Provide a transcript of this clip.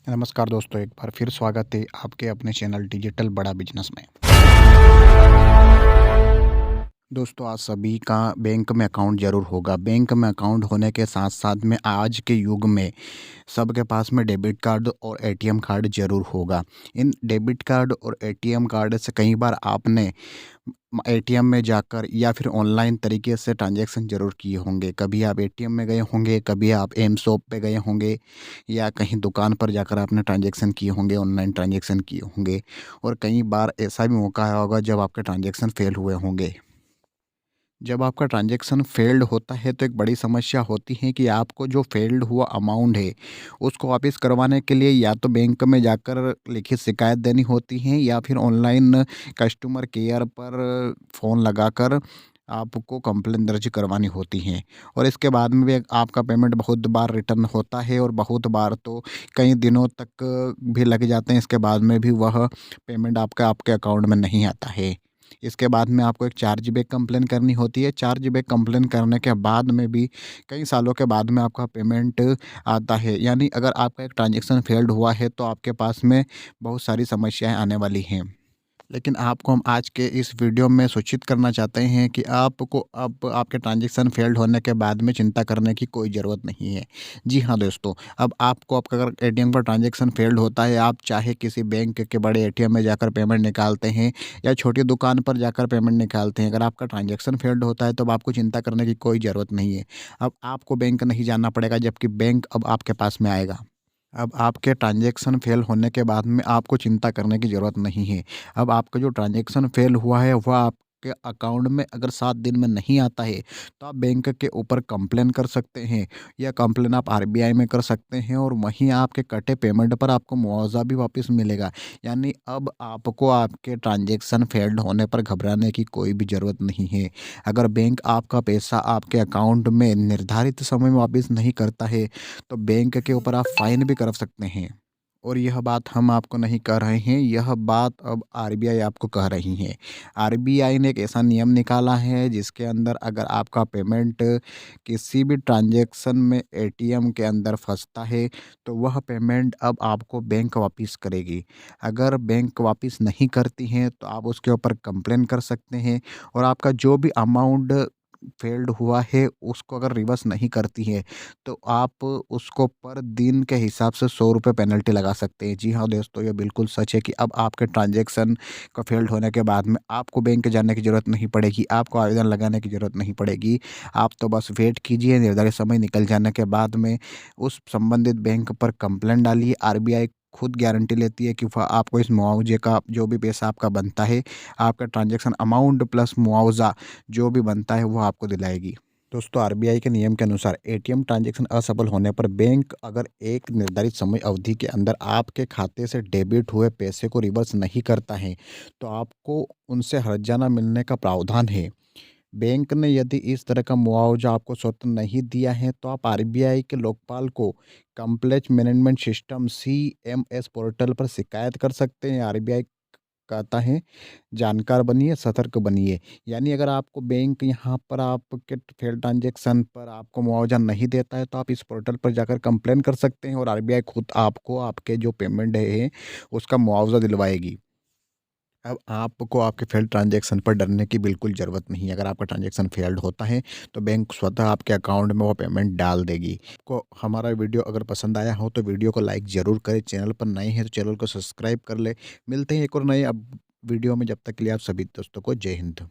नमस्कार दोस्तों, एक बार फिर स्वागत है आपके अपने चैनल डिजिटल बड़ा बिजनेस में। दोस्तों, आज सभी का बैंक में अकाउंट ज़रूर होगा। बैंक में अकाउंट होने के साथ-साथ में आज के युग में सबके पास में डेबिट कार्ड और एटीएम कार्ड ज़रूर होगा। इन डेबिट कार्ड और एटीएम कार्ड से कई बार आपने एटीएम में जाकर या फिर ऑनलाइन तरीके से ट्रांज़ैक्शन ज़रूर किए होंगे। कभी आप एटीएम में गए होंगे, कभी आप एम शॉप पे गए होंगे या कहीं दुकान पर जाकर आपने ट्रांज़ैक्शन किए होंगे, ऑनलाइन ट्रांज़ैक्शन किए होंगे और कई बार ऐसा भी मौका आया होगा जब आपके ट्रांज़ैक्शन फ़ेल हुए होंगे। जब आपका ट्रांज़ैक्शन फ़ेल्ड होता है तो एक बड़ी समस्या होती है कि आपको जो फ़ेल्ड हुआ अमाउंट है, उसको वापस करवाने के लिए या तो बैंक में जाकर लिखित शिकायत देनी होती है या फिर ऑनलाइन कस्टमर केयर पर फ़ोन लगाकर आपको कंप्लेंट दर्ज करवानी होती है। और इसके बाद में भी आपका पेमेंट बहुत बार रिटर्न होता है और बहुत बार तो कई दिनों तक भी लग जाते हैं। इसके बाद में भी वह पेमेंट आपका आपके अकाउंट में नहीं आता है। इसके बाद में आपको एक चार्जबैक कंप्लेन करनी होती है। चार्जबैक कंप्लेन करने के बाद में भी कई सालों के बाद में आपका पेमेंट आता है। यानी अगर आपका एक ट्रांज़ैक्शन फ़ेल्ड हुआ है तो आपके पास में बहुत सारी समस्याएँ आने वाली हैं। लेकिन आपको हम आज के इस वीडियो में सूचित करना चाहते हैं कि आपको अब आपके ट्रांज़ैक्शन फ़ेल्ड होने के बाद में चिंता करने की कोई ज़रूरत नहीं है। जी हाँ दोस्तों, अब आपको आपका अगर एटीएम का ट्रांज़ैक्शन फ़ेल्ड होता है, आप चाहे किसी बैंक के बड़े एटीएम में जाकर पेमेंट निकालते हैं या छोटी दुकान पर जाकर पेमेंट निकालते हैं, अगर आपका ट्रांज़ैक्शन फ़ेल्ड होता है तो अब आपको चिंता करने की कोई ज़रूरत नहीं है। अब आपको बैंक नहीं जाना पड़ेगा, जबकि बैंक अब आपके पास में आएगा। अब आपके ट्रांज़ैक्शन फ़ेल होने के बाद में आपको चिंता करने की ज़रूरत नहीं है। अब आपका जो ट्रांज़ैक्शन फ़ेल हुआ है वह आपके अकाउंट में अगर 7 दिन में नहीं आता है, तो आप बैंक के ऊपर कंप्लेन कर सकते हैं या कंप्लेन आप आरबीआई में कर सकते हैं और वहीं आपके कटे पेमेंट पर आपको मुआवज़ा भी वापस मिलेगा। यानी अब आपको आपके ट्रांज़ैक्शन फ़ेल्ड होने पर घबराने की कोई भी ज़रूरत नहीं है। अगर बैंक आपका पैसा आपके अकाउंट में निर्धारित समय में वापस नहीं करता है, तो बैंक के ऊपर आप फ़ाइन भी कर सकते हैं। और यह बात हम आपको नहीं कह रहे हैं, यह बात अब आरबीआई आपको कह रही है। आरबीआई ने एक ऐसा नियम निकाला है जिसके अंदर अगर आपका पेमेंट किसी भी ट्रांज़ैक्शन में एटीएम के अंदर फँसता है, तो वह पेमेंट अब आपको बैंक वापिस करेगी। अगर बैंक वापिस नहीं करती है, तो आप उसके ऊपर कंप्लेन कर सकते हैं और आपका जो भी अमाउंट फ़ेल्ड हुआ है, उसको अगर रिवर्स नहीं करती है, तो आप उसको पर दिन के हिसाब से ₹100 पेनल्टी लगा सकते हैं। जी हाँ दोस्तों, ये बिल्कुल सच है कि अब आपके ट्रांज़ैक्शन का फ़ेल्ड होने के बाद में आपको बैंक जाने की ज़रूरत नहीं पड़ेगी, आपको आवेदन लगाने की ज़रूरत नहीं पड़ेगी। आप तो बस वेट कीजिए, निर्धारित समय निकल जाने के बाद में उस संबंधित बैंक पर कंप्लेंट डालिए। आरबीआई खुद गारंटी लेती है कि वह आपको इस मुआवजे का जो भी पैसा आपका बनता है, आपका ट्रांज़ैक्शन अमाउंट प्लस मुआवज़ा जो भी बनता है, वो आपको दिलाएगी। दोस्तों, आरबीआई के नियम के अनुसार एटीएम ट्रांजैक्शन असफल होने पर बैंक अगर एक निर्धारित समय अवधि के अंदर आपके खाते से डेबिट हुए पैसे को रिवर्स नहीं करता है, तो आपको उनसे हर्जाना मिलने का प्रावधान है। बैंक ने यदि इस तरह का मुआवजा आपको स्वतः नहीं दिया है, तो आप आरबीआई के लोकपाल को complaint management system CMS portal पर शिकायत कर सकते हैं। आरबीआई कहता है, जानकार बनिए, सतर्क बनिए। यानी अगर आपको बैंक यहाँ पर आपके फेल्ड ट्रांज़ैक्शन पर आपको मुआवज़ा नहीं देता है, तो आप इस पोर्टल पर जाकर कंप्लेन कर सकते हैं और आरबीआई खुद आपको आपके जो पेमेंट है, उसका मुआवज़ा दिलवाएगी। अब आपको आपके फेल्ड ट्रांज़ैक्शन पर डरने की बिल्कुल ज़रूरत नहीं है। अगर आपका ट्रांज़ैक्शन फेल्ड होता है, तो बैंक स्वतः आपके अकाउंट में वो पेमेंट डाल देगी। को हमारा वीडियो अगर पसंद आया हो, तो वीडियो को लाइक ज़रूर करें। चैनल पर नए हैं, तो चैनल को सब्सक्राइब कर लें। मिलते हैं एक और नए अब वीडियो में, जब तक के लिए आप सभी दोस्तों को जय हिंद।